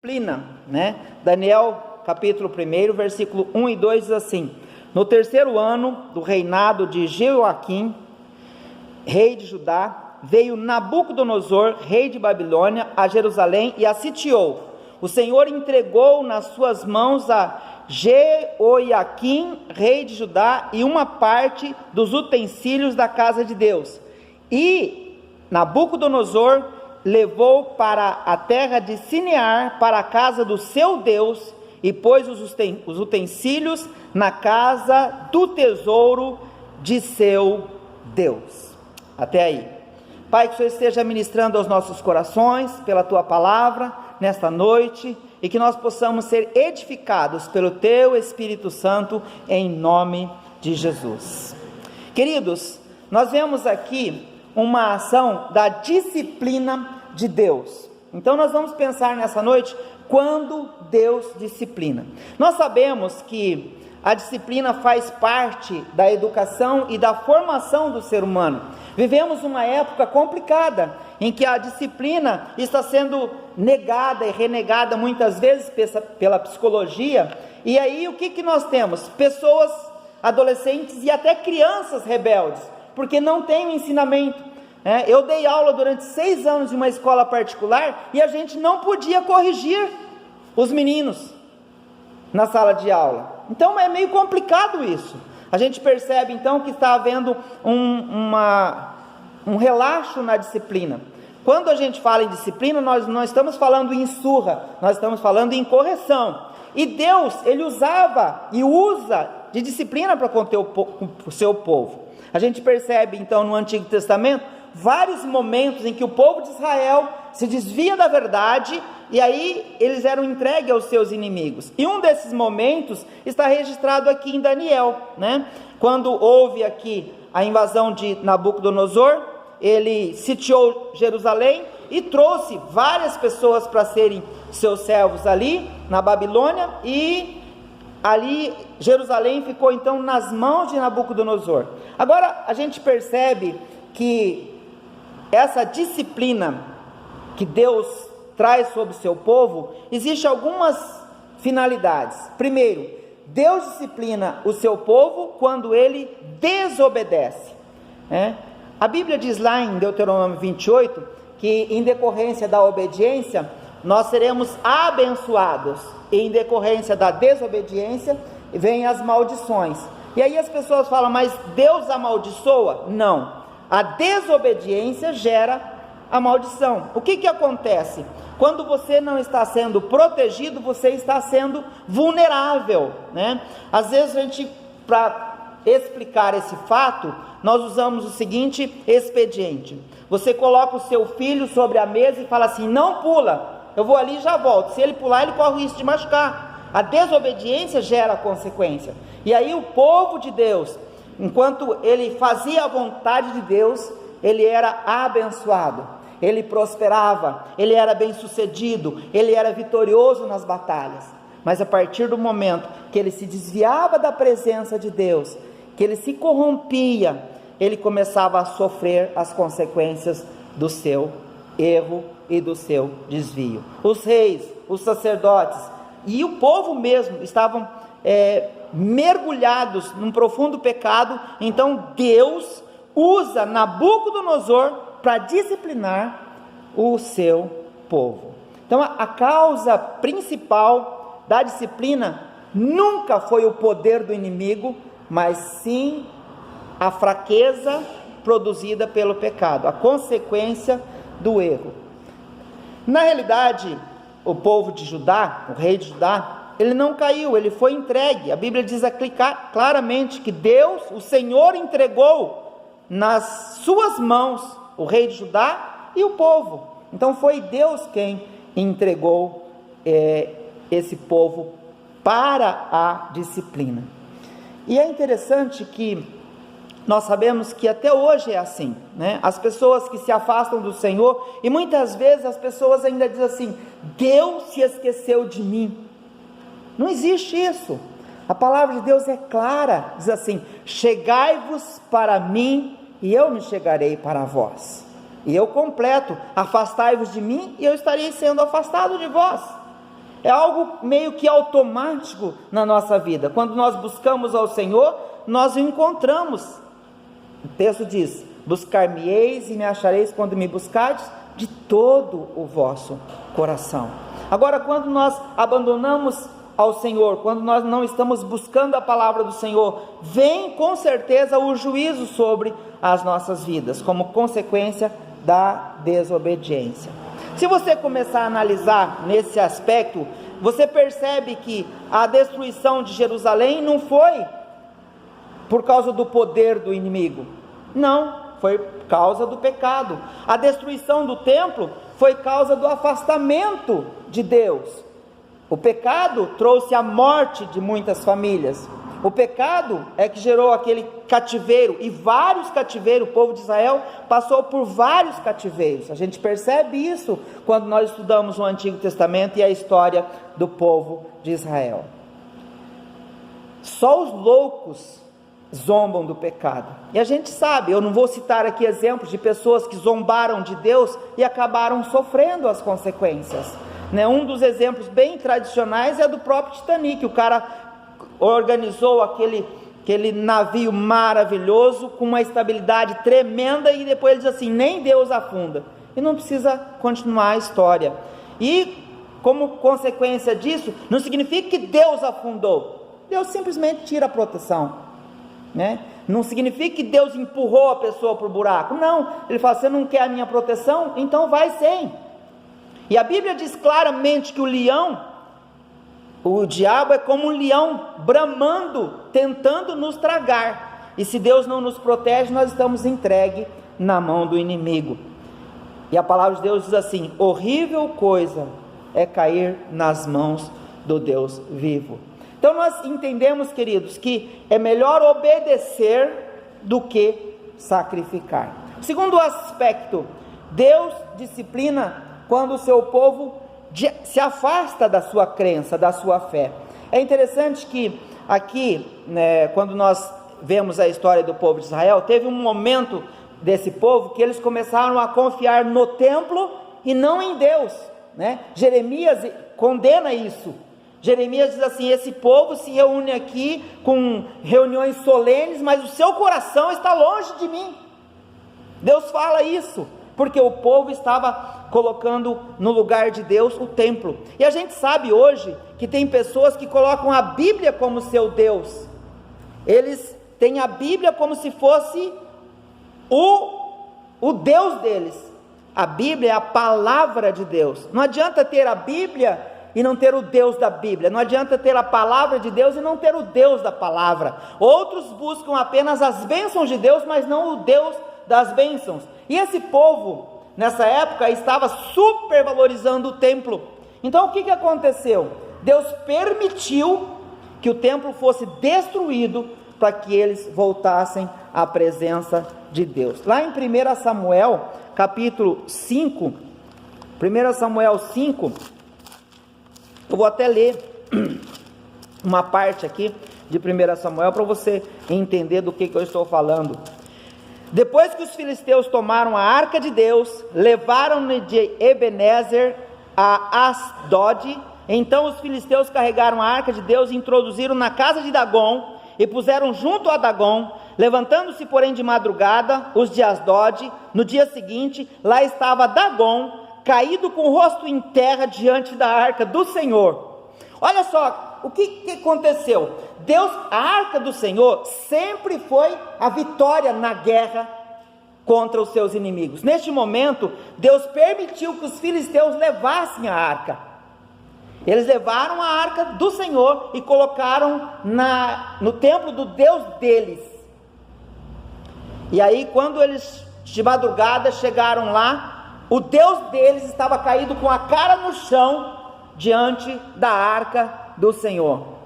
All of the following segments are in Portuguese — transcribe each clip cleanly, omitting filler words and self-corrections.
Disciplina, né? Daniel capítulo 1, versículo 1 e 2 diz assim: no terceiro ano do reinado de Jeoaquim, rei de Judá, veio Nabucodonosor, rei de Babilônia, a Jerusalém e a sitiou. O Senhor entregou nas suas mãos a Jeoaquim, rei de Judá, e uma parte dos utensílios da casa de Deus. E Nabucodonosor levou para a terra de Sinear, para a casa do seu Deus, e pôs os utensílios na casa do tesouro de seu Deus. Até aí. Pai, que o Senhor esteja ministrando aos nossos corações, pela Tua palavra, nesta noite, e que nós possamos ser edificados pelo Teu Espírito Santo, em nome de Jesus. Queridos, nós vemos aqui uma ação da disciplina de Deus. Então nós vamos pensar nessa noite, quando Deus disciplina. Nós sabemos que a disciplina faz parte da educação e da formação do ser humano. Vivemos uma época complicada, em que a disciplina está sendo negada e renegada muitas vezes pela psicologia. E aí o que nós temos? Pessoas, adolescentes e até crianças rebeldes, porque não têm o ensinamento. Eu dei aula durante 6 anos em uma escola particular e a gente não podia corrigir os meninos na sala de aula. Então é meio complicado isso. A gente percebe então que está havendo um relaxo na disciplina. Quando a gente fala em disciplina, nós não estamos falando em surra, nós estamos falando em correção. E Deus, Ele usava e usa de disciplina para conter o seu povo. A gente percebe então no Antigo Testamento vários momentos em que o povo de Israel se desvia da verdade, e aí eles eram entregues aos seus inimigos. E um desses momentos está registrado aqui em Daniel, né? Quando houve aqui a invasão de Nabucodonosor, ele sitiou Jerusalém e trouxe várias pessoas para serem seus servos ali na Babilônia, e ali Jerusalém ficou então nas mãos de Nabucodonosor. Agora a gente percebe que essa disciplina que Deus traz sobre o seu povo, existe algumas finalidades. Primeiro, Deus disciplina o seu povo quando ele desobedece. A Bíblia diz lá em Deuteronômio 28, que em decorrência da obediência, nós seremos abençoados, e em decorrência da desobediência, vêm as maldições. E aí as pessoas falam, mas Deus amaldiçoa? Não. A desobediência gera a maldição. O que acontece? Quando você não está sendo protegido, você está sendo vulnerável, né? Às vezes a gente, para explicar esse fato, nós usamos o seguinte expediente: você coloca o seu filho sobre a mesa e fala assim, não pula, eu vou ali e já volto. Se ele pular, ele corre o risco de machucar. A desobediência gera consequência. E aí o povo de Deus, enquanto ele fazia a vontade de Deus, ele era abençoado, ele prosperava, ele era bem sucedido, ele era vitorioso nas batalhas. Mas a partir do momento que ele se desviava da presença de Deus, que ele se corrompia, ele começava a sofrer as consequências do seu erro e do seu desvio. Os reis, os sacerdotes e o povo mesmo estavam mergulhados num profundo pecado. Então Deus usa Nabucodonosor para disciplinar o seu povo. Então a causa principal da disciplina nunca foi o poder do inimigo, mas sim a fraqueza produzida pelo pecado, a consequência do erro. Na realidade, o povo de Judá, o rei de Judá, ele não caiu, ele foi entregue. A Bíblia diz aqui claramente que Deus, o Senhor, entregou nas suas mãos o rei de Judá e o povo. Então foi Deus quem entregou esse povo para a disciplina. E é interessante que nós sabemos que até hoje é assim, né? As pessoas que se afastam do Senhor, e muitas vezes as pessoas ainda dizem assim, Deus se esqueceu de mim. Não existe isso. A palavra de Deus é clara, diz assim, chegai-vos para mim e eu me chegarei para vós. E eu completo, afastai-vos de mim e eu estarei sendo afastado de vós. É algo meio que automático na nossa vida. Quando nós buscamos ao Senhor, nós o encontramos. O texto diz: buscar-me-eis e me achareis quando me buscardes de todo o vosso coração. Agora, quando nós abandonamos ao Senhor, quando nós não estamos buscando a palavra do Senhor, vem com certeza o juízo sobre as nossas vidas, como consequência da desobediência. Se você começar a analisar nesse aspecto, você percebe que a destruição de Jerusalém não foi por causa do poder do inimigo, não, foi por causa do pecado. A destruição do templo foi causa do afastamento de Deus. O pecado trouxe a morte de muitas famílias. O pecado é que gerou aquele cativeiro, e vários cativeiros. O povo de Israel passou por vários cativeiros. A gente percebe isso quando nós estudamos o Antigo Testamento e a história do povo de Israel. Só os loucos zombam do pecado, e a gente sabe, eu não vou citar aqui exemplos de pessoas que zombaram de Deus e acabaram sofrendo as consequências, né? Um dos exemplos bem tradicionais é do próprio Titanic. O cara organizou aquele navio maravilhoso, com uma estabilidade tremenda, e depois ele diz assim: nem Deus afunda, e não precisa continuar a história. E como consequência disso, não significa que Deus afundou, Deus simplesmente tira a proteção, né? Não significa que Deus empurrou a pessoa para o buraco, não. Ele fala: você não quer a minha proteção? Então vai sem. E a Bíblia diz claramente que o diabo é como um leão bramando, tentando nos tragar, e se Deus não nos protege, nós estamos entregues na mão do inimigo. E a palavra de Deus diz assim: horrível coisa é cair nas mãos do Deus vivo. Então nós entendemos, queridos, que é melhor obedecer do que sacrificar. Segundo aspecto, Deus disciplina quando o seu povo se afasta da sua crença, da sua fé. É interessante que aqui, né, quando nós vemos a história do povo de Israel, teve um momento desse povo que eles começaram a confiar no templo e não em Deus, né? Jeremias condena isso. Jeremias diz assim: esse povo se reúne aqui com reuniões solenes, mas o seu coração está longe de mim. Deus fala isso, porque o povo estava colocando no lugar de Deus o templo. E a gente sabe hoje que tem pessoas que colocam a Bíblia como seu Deus. Eles têm a Bíblia como se fosse o Deus deles. A Bíblia é a palavra de Deus. Não adianta ter a Bíblia e não ter o Deus da Bíblia. Não adianta ter a palavra de Deus e não ter o Deus da palavra. Outros buscam apenas as bênçãos de Deus, mas não o Deus das bênçãos. E esse povo, nessa época, estava supervalorizando o templo. Então o que aconteceu? Deus permitiu que o templo fosse destruído para que eles voltassem à presença de Deus. Lá em 1 Samuel, capítulo 5, 1 Samuel 5, eu vou até ler uma parte aqui de 1 Samuel para você entender do que eu estou falando. Depois que os filisteus tomaram a arca de Deus, levaram-no de Ebenezer a Asdod. Então os filisteus carregaram a arca de Deus e introduziram na casa de Dagom e puseram junto a Dagom. Levantando-se, porém, de madrugada, os de Asdod, no dia seguinte, lá estava Dagom, caído com o rosto em terra diante da arca do Senhor. Olha só, o que aconteceu? A arca do Senhor sempre foi a vitória na guerra contra os seus inimigos. Neste momento, Deus permitiu que os filisteus levassem a arca. Eles levaram a arca do Senhor e colocaram no templo do Deus deles. E aí, quando eles de madrugada chegaram lá, o Deus deles estava caído com a cara no chão diante da arca do Senhor.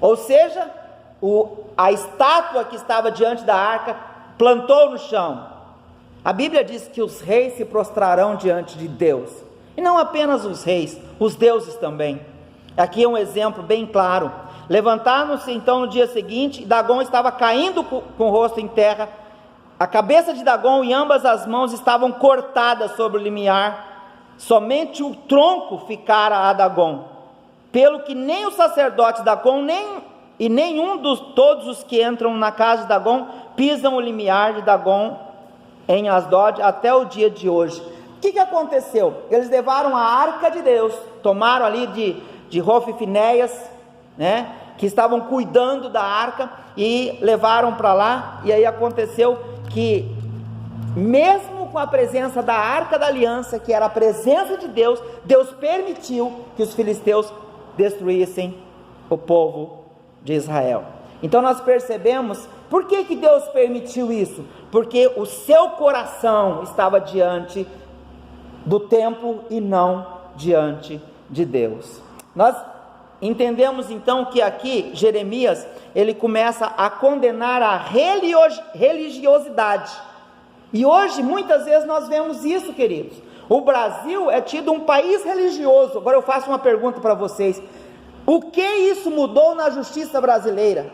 Ou seja, a estátua que estava diante da arca plantou no chão. A Bíblia diz que os reis se prostrarão diante de Deus, e não apenas os reis, os deuses também. Aqui é um exemplo bem claro. Levantaram-se então no dia seguinte, Dagom estava caindo com o rosto em terra. A cabeça de Dagom e ambas as mãos estavam cortadas sobre o limiar, somente o tronco ficara a Dagom. pelo que nem o sacerdote Dagom, e nenhum dos todos os que entram na casa de Dagom, pisam o limiar de Dagom em Asdod, até o dia de hoje. O que aconteceu? Eles levaram a arca de Deus, tomaram ali de Hofni e Finéias, né, que estavam cuidando da arca, e levaram para lá. E aí aconteceu que, mesmo com a presença da arca da aliança, que era a presença de Deus, Deus permitiu que os filisteus destruíssem o povo de Israel. Então nós percebemos, por que Deus permitiu isso? Porque o seu coração estava diante do templo e não diante de Deus. Nós entendemos então que aqui Jeremias, ele começa a condenar a religiosidade, e hoje muitas vezes nós vemos isso, queridos. O Brasil é tido um país religioso. Agora eu faço uma pergunta para vocês: o que isso mudou na justiça brasileira?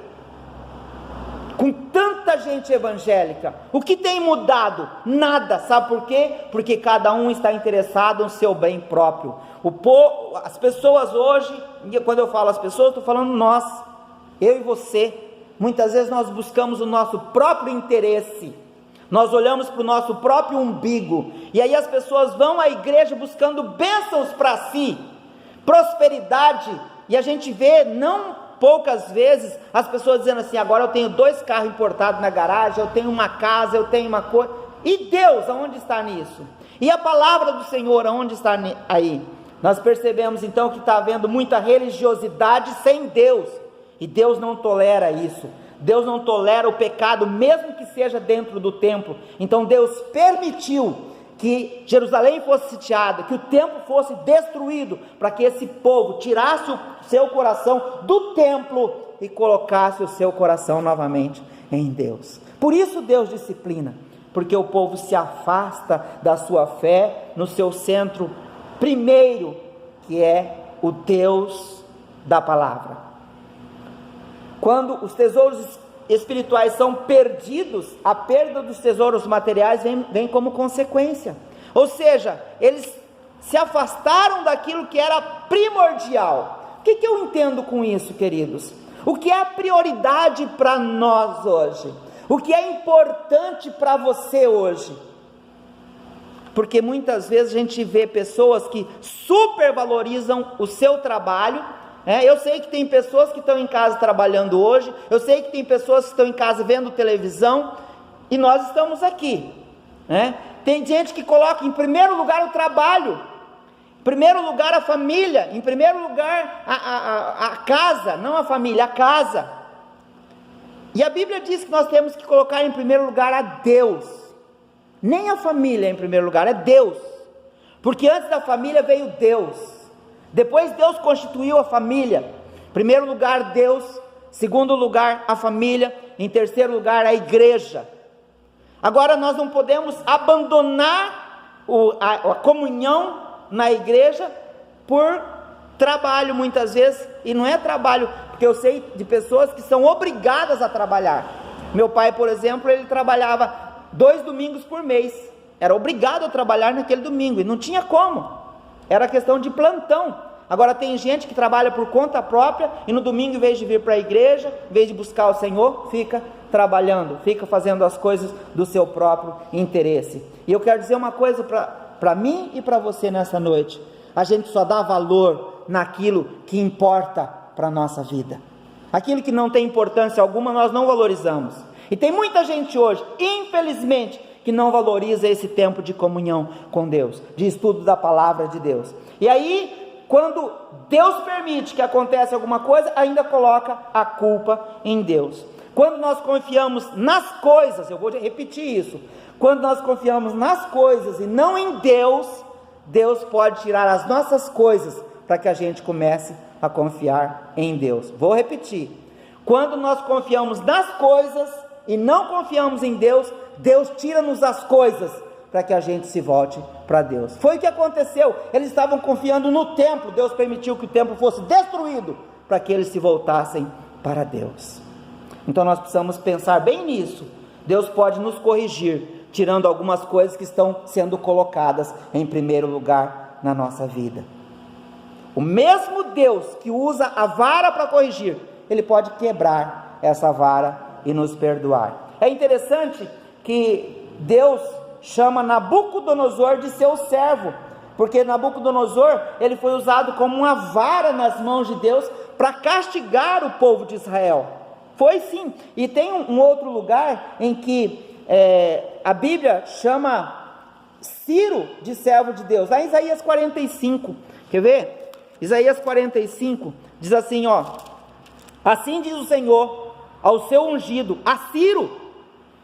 Com tanta gente evangélica, o que tem mudado? Nada. Sabe por quê? Porque cada um está interessado no seu bem próprio. As pessoas hoje, quando eu falo as pessoas, estou falando nós, eu e você. Muitas vezes nós buscamos o nosso próprio interesse, nós olhamos para o nosso próprio umbigo, e aí as pessoas vão à igreja buscando bênçãos para si, prosperidade, e a gente vê, não poucas vezes, as pessoas dizendo assim: agora eu tenho 2 carros importados na garagem, eu tenho uma casa, eu tenho uma coisa. E Deus, aonde está nisso? E a palavra do Senhor, aonde está aí? Nós percebemos então que está havendo muita religiosidade sem Deus, e Deus não tolera isso. Deus não tolera o pecado, mesmo que seja dentro do templo. Então Deus permitiu que Jerusalém fosse sitiada, que o templo fosse destruído, para que esse povo tirasse o seu coração do templo e colocasse o seu coração novamente em Deus. Por isso Deus disciplina, porque o povo se afasta da sua fé no seu centro primeiro, que é o Deus da palavra. Quando os tesouros espirituais são perdidos, a perda dos tesouros materiais vem como consequência. Ou seja, eles se afastaram daquilo que era primordial. O que eu entendo com isso, queridos? O que é a prioridade para nós hoje? O que é importante para você hoje? Porque muitas vezes a gente vê pessoas que supervalorizam o seu trabalho. Eu sei que tem pessoas que estão em casa trabalhando hoje, eu sei que tem pessoas que estão em casa vendo televisão, e nós estamos aqui, Tem gente que coloca em primeiro lugar o trabalho, em primeiro lugar a família, em primeiro lugar a casa, não a família, a casa. E a Bíblia diz que nós temos que colocar em primeiro lugar a Deus. Nem a família é em primeiro lugar, é Deus, porque antes da família veio Deus. Depois Deus constituiu a família. Em primeiro lugar Deus, segundo lugar a família, em terceiro lugar a igreja. Agora nós não podemos abandonar a comunhão na igreja por trabalho muitas vezes, e não é trabalho, porque eu sei de pessoas que são obrigadas a trabalhar. Meu pai, por exemplo, ele trabalhava 2 domingos por mês, era obrigado a trabalhar naquele domingo, e não tinha como. Era questão de plantão. Agora tem gente que trabalha por conta própria, e no domingo, em vez de vir para a igreja, em vez de buscar o Senhor, fica trabalhando, fica fazendo as coisas do seu próprio interesse. E eu quero dizer uma coisa para mim e para você nessa noite: a gente só dá valor naquilo que importa para a nossa vida. Aquilo que não tem importância alguma, nós não valorizamos. E tem muita gente hoje, infelizmente, que não valoriza esse tempo de comunhão com Deus, de estudo da palavra de Deus. E aí, quando Deus permite que aconteça alguma coisa, ainda coloca a culpa em Deus. Quando nós confiamos nas coisas, eu vou repetir isso, quando nós confiamos nas coisas e não em Deus, Deus pode tirar as nossas coisas para que a gente comece a confiar em Deus. Vou repetir: quando nós confiamos nas coisas e não confiamos em Deus, Deus tira-nos as coisas para que a gente se volte para Deus. Foi o que aconteceu. Eles estavam confiando no templo, Deus permitiu que o templo fosse destruído para que eles se voltassem para Deus. Então nós precisamos pensar bem nisso. Deus pode nos corrigir, tirando algumas coisas que estão sendo colocadas em primeiro lugar na nossa vida. O mesmo Deus que usa a vara para corrigir, Ele pode quebrar essa vara e nos perdoar. É interessante que Deus chama Nabucodonosor de seu servo, porque Nabucodonosor, ele foi usado como uma vara nas mãos de Deus para castigar o povo de Israel. Foi sim. E tem um outro lugar em que a Bíblia chama Ciro de servo de Deus, lá em Isaías 45, quer ver? Isaías 45, diz assim, ó: assim diz o Senhor ao seu ungido, a Ciro,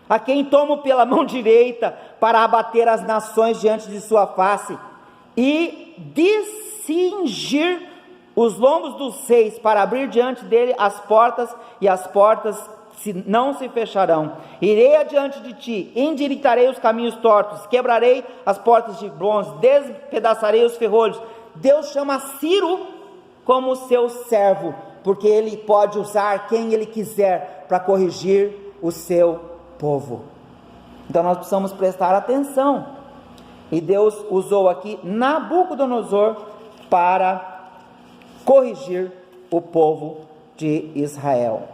a quem tomo pela mão direita para abater as nações diante de sua face, e descingir os lombos dos reis, para abrir diante dele as portas, e as portas não se fecharão. Irei adiante de ti, endireitarei os caminhos tortos, quebrarei as portas de bronze, despedaçarei os ferrolhos. Deus chama Ciro como seu servo, porque ele pode usar quem ele quiser para corrigir o seu povo. Então nós precisamos prestar atenção. E Deus usou aqui Nabucodonosor para corrigir o povo de Israel.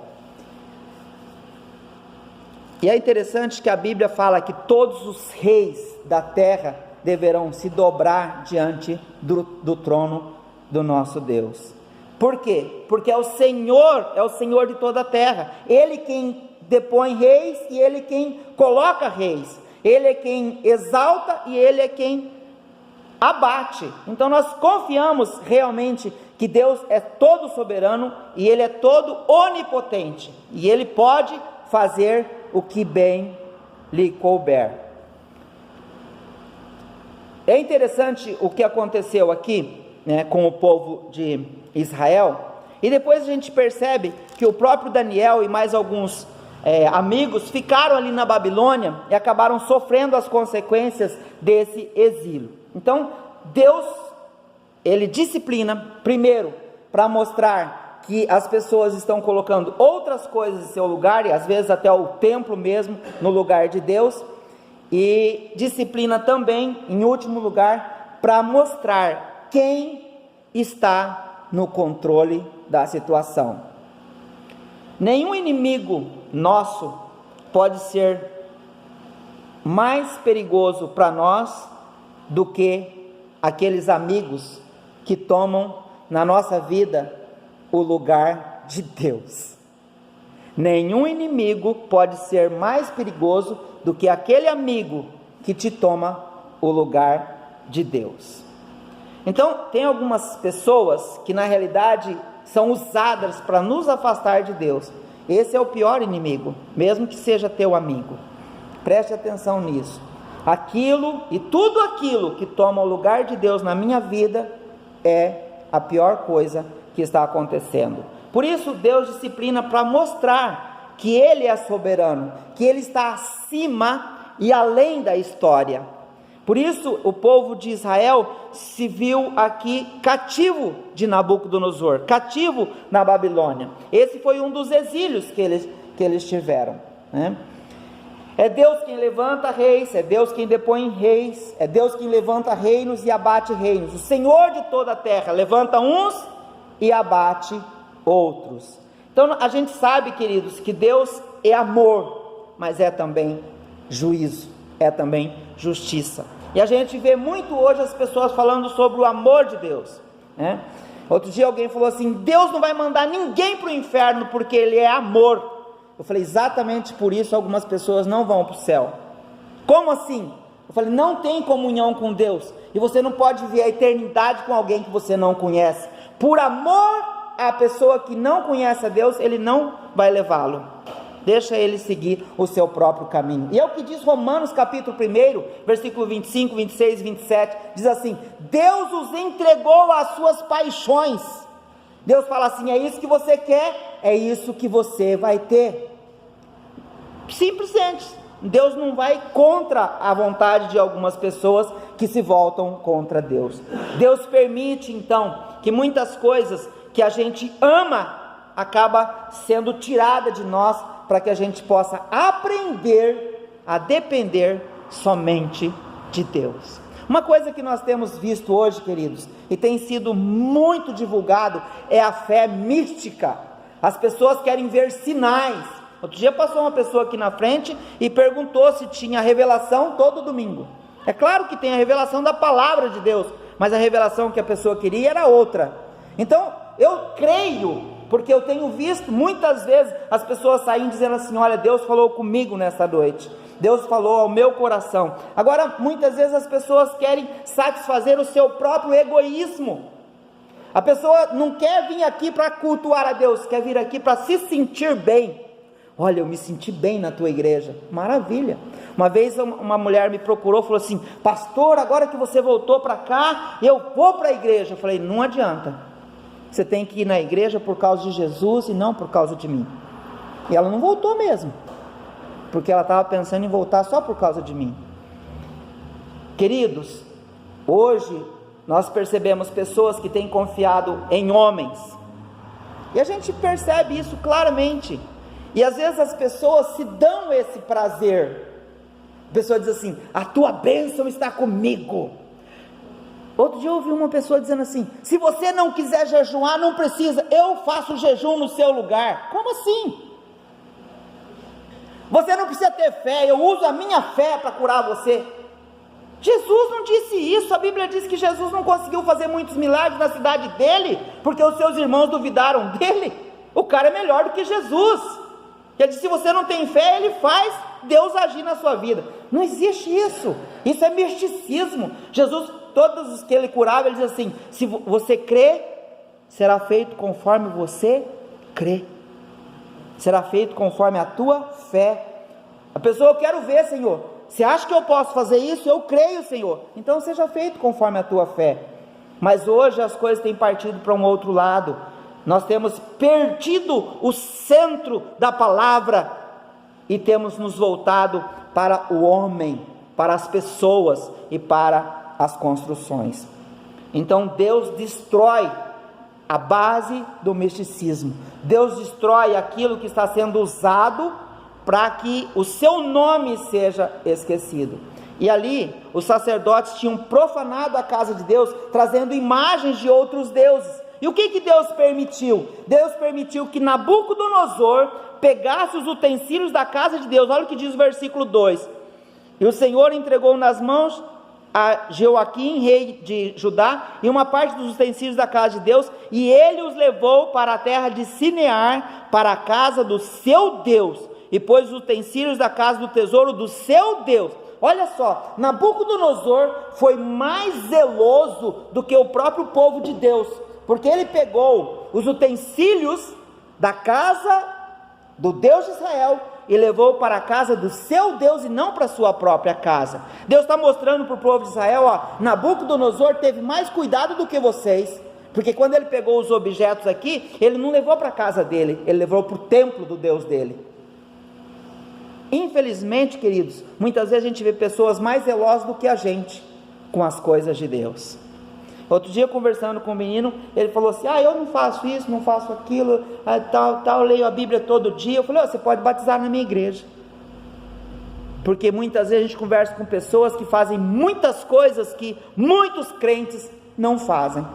E é interessante que a Bíblia fala que todos os reis da terra deverão se dobrar diante do trono do nosso Deus. Por quê? Porque é o Senhor de toda a terra. Ele quem depõe reis e Ele quem coloca reis. Ele é quem exalta e Ele é quem abate. Então nós confiamos realmente que Deus é todo soberano e Ele é todo onipotente. E Ele pode fazer o que bem lhe couber. É interessante o que aconteceu aqui, né, com o povo de Israel, e depois a gente percebe que o próprio Daniel e mais alguns amigos ficaram ali na Babilônia e acabaram sofrendo as consequências desse exílio. Então Deus, Ele disciplina primeiro para mostrar que as pessoas estão colocando outras coisas em seu lugar, e às vezes até o templo mesmo no lugar de Deus, e disciplina também, em último lugar, para mostrar quem está no controle da situação. Nenhum inimigo nosso pode ser mais perigoso para nós do que aqueles amigos que tomam na nossa vida o lugar de Deus. Nenhum inimigo pode ser mais perigoso do que aquele amigo que te toma o lugar de Deus. Então, tem algumas pessoas que na realidade são usadas para nos afastar de Deus. Esse é o pior inimigo, mesmo que seja teu amigo. Preste atenção nisso. Aquilo e tudo aquilo que toma o lugar de Deus na minha vida é a pior coisa que está acontecendo. Por isso Deus disciplina para mostrar que Ele é soberano, que Ele está acima e além da história. Por isso o povo de Israel se viu aqui cativo de Nabucodonosor, cativo na Babilônia. Esse foi um dos exílios que eles tiveram, né? É Deus quem levanta reis, é Deus quem depõe reis, é Deus quem levanta reinos e abate reinos. O Senhor de toda a terra levanta uns e abate outros. Então a gente sabe, queridos, que Deus é amor, mas é também juízo, é também justiça. E a gente vê muito hoje as pessoas falando sobre o amor de Deus, né? Outro dia alguém falou assim: Deus não vai mandar ninguém para o inferno porque Ele é amor. Eu falei: exatamente por isso algumas pessoas não vão para o céu. Como assim? Eu falei: não tem comunhão com Deus, e você não pode ver a eternidade com alguém que você não conhece. Por amor à pessoa que não conhece a Deus, Ele não vai levá-lo. Deixa ele seguir o seu próprio caminho. E é o que diz Romanos capítulo 1, versículo 25, 26 e 27, diz assim: Deus os entregou às suas paixões. Deus fala assim: é isso que você quer, é isso que você vai ter. Simplesmente. Deus não vai contra a vontade de algumas pessoas que se voltam contra Deus. Deus permite então que muitas coisas que a gente ama acaba sendo tirada de nós, para que a gente possa aprender a depender somente de Deus. Uma coisa que nós temos visto hoje, queridos, e tem sido muito divulgado, é a fé mística. As pessoas querem ver sinais. Outro dia passou uma pessoa aqui na frente e perguntou se tinha revelação todo domingo. É claro que tem a revelação da palavra de Deus, mas a revelação que a pessoa queria era outra. Então, eu creio, porque eu tenho visto muitas vezes as pessoas saírem dizendo assim: olha, Deus falou comigo nessa noite, Deus falou ao meu coração. Agora, muitas vezes as pessoas querem satisfazer o seu próprio egoísmo. A pessoa não quer vir aqui para cultuar a Deus, quer vir aqui para se sentir bem. Olha, eu me senti bem na tua igreja. Maravilha. Uma vez uma mulher me procurou, falou assim: pastor, agora que você voltou para cá, eu vou para a igreja. Eu falei: não adianta, você tem que ir na igreja por causa de Jesus e não por causa de mim. E ela não voltou mesmo, porque ela estava pensando em voltar só por causa de mim. Queridos, hoje nós percebemos pessoas que têm confiado em homens, e a gente percebe isso claramente. E às vezes as pessoas se dão esse prazer. A pessoa diz assim: a tua bênção está comigo. Outro dia eu ouvi uma pessoa dizendo assim: se você não quiser jejuar, não precisa, eu faço jejum no seu lugar. Como assim? Você não precisa ter fé, eu uso a minha fé para curar você. Jesus não disse isso. A Bíblia diz que Jesus não conseguiu fazer muitos milagres na cidade dele, porque os seus irmãos duvidaram dele. O cara é melhor do que Jesus. Ele disse: se você não tem fé, ele faz Deus agir na sua vida. Não existe isso. Isso é misticismo. Jesus, todos os que ele curava, ele diz assim: se você crê, será feito conforme você crê. Será feito conforme a tua fé. A pessoa: eu quero ver, Senhor. Você acha que eu posso fazer isso? Eu creio, Senhor. Então seja feito conforme a tua fé. Mas hoje as coisas têm partido para um outro lado. Nós temos perdido o centro da palavra e temos nos voltado para o homem, para as pessoas e para as construções. Então Deus destrói a base do misticismo. Deus destrói aquilo que está sendo usado para que o seu nome seja esquecido. E ali os sacerdotes tinham profanado a casa de Deus, trazendo imagens de outros deuses. E o que Deus permitiu? Deus permitiu que Nabucodonosor pegasse os utensílios da casa de Deus. Olha o que diz o versículo 2: e o Senhor entregou nas mãos a Jeoaquim, rei de Judá, e uma parte dos utensílios da casa de Deus, e ele os levou para a terra de Sinear, para a casa do seu Deus, e pôs os utensílios da casa do tesouro do seu Deus. Olha só, Nabucodonosor foi mais zeloso do que o próprio povo de Deus, porque ele pegou os utensílios da casa do Deus de Israel e levou para a casa do seu Deus e não para a sua própria casa. Deus está mostrando para o povo de Israel: ó, Nabucodonosor teve mais cuidado do que vocês, porque quando ele pegou os objetos aqui, ele não levou para a casa dele, ele levou para o templo do Deus dele. Infelizmente, queridos, muitas vezes a gente vê pessoas mais zelosas do que a gente com as coisas de Deus. Outro dia, conversando com um menino, ele falou assim: eu não faço isso, não faço aquilo, eu leio a Bíblia todo dia. Eu falei: você pode batizar na minha igreja. Porque muitas vezes a gente conversa com pessoas que fazem muitas coisas que muitos crentes não fazem.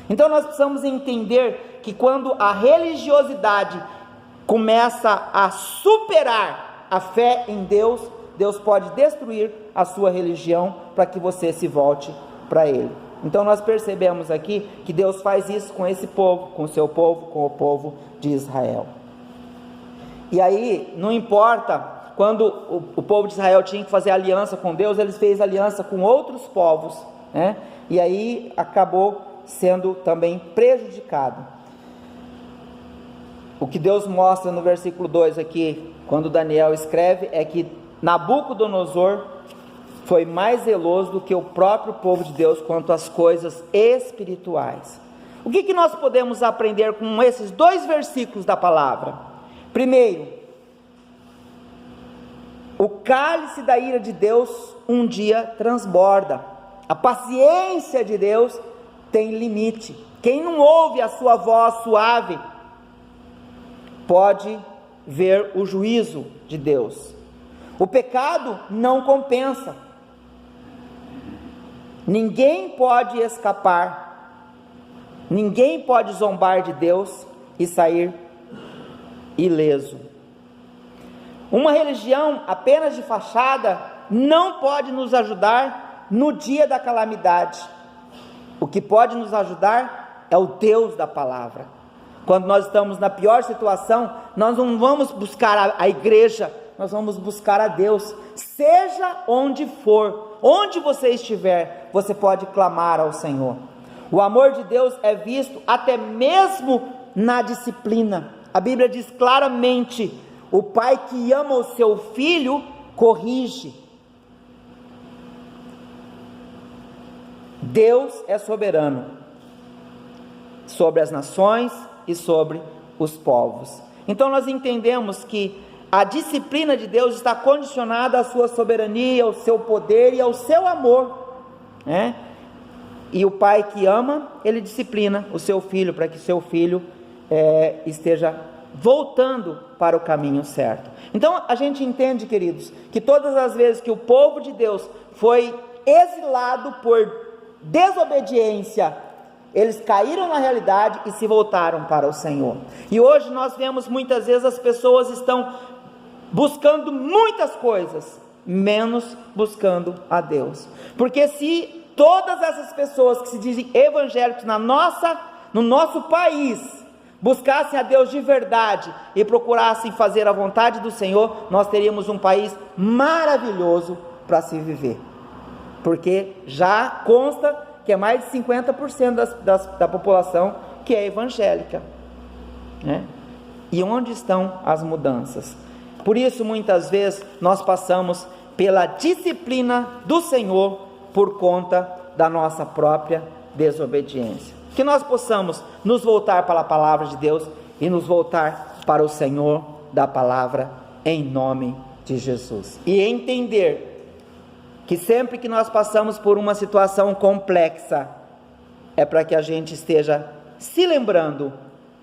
Então nós precisamos entender que quando a religiosidade começa a superar a fé em Deus, Deus pode destruir a sua religião para que você se volte para Ele. Então nós percebemos aqui que Deus faz isso com esse povo, com o seu povo, com o povo de Israel. E aí, não importa, quando o povo de Israel tinha que fazer aliança com Deus, eles fez aliança com outros povos, né? E aí acabou sendo também prejudicado. O que Deus mostra no versículo 2 aqui, quando Daniel escreve, é que Nabucodonosor foi mais zeloso do que o próprio povo de Deus quanto às coisas espirituais. O que nós podemos aprender com esses dois versículos da palavra? Primeiro, o cálice da ira de Deus um dia transborda. A paciência de Deus tem limite. Quem não ouve a sua voz suave pode ver o juízo de Deus. O pecado não compensa. Ninguém pode escapar, ninguém pode zombar de Deus e sair ileso. Uma religião apenas de fachada não pode nos ajudar no dia da calamidade. O que pode nos ajudar é o Deus da palavra. Quando nós estamos na pior situação, nós não vamos buscar a igreja, nós vamos buscar a Deus. Seja onde for, onde você estiver, você pode clamar ao Senhor. O amor de Deus é visto até mesmo na disciplina. A Bíblia diz claramente: o pai que ama o seu filho corrige. Deus é soberano sobre as nações e sobre os povos. Então nós entendemos que a disciplina de Deus está condicionada à sua soberania, ao seu poder e ao seu amor, né? E o pai que ama, ele disciplina o seu filho, para que seu filho esteja voltando para o caminho certo. Então a gente entende, queridos, que todas as vezes que o povo de Deus foi exilado por desobediência, eles caíram na realidade e se voltaram para o Senhor. E hoje nós vemos muitas vezes as pessoas estão buscando muitas coisas, menos buscando a Deus. Porque se todas essas pessoas que se dizem evangélicos no nosso país buscassem a Deus de verdade e procurassem fazer a vontade do Senhor, nós teríamos um país maravilhoso para se viver. Porque já consta que é mais de 50% da população que é evangélica, né? E onde estão as mudanças? Por isso, muitas vezes, nós passamos pela disciplina do Senhor por conta da nossa própria desobediência. Que nós possamos nos voltar para a palavra de Deus e nos voltar para o Senhor da palavra, em nome de Jesus. E entender que sempre que nós passamos por uma situação complexa, é para que a gente esteja se lembrando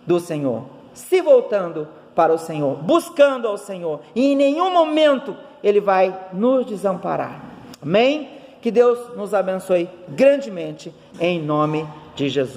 do Senhor, se voltando para o Senhor, buscando ao Senhor, e em nenhum momento Ele vai nos desamparar. Amém? Que Deus nos abençoe grandemente, em nome de Jesus.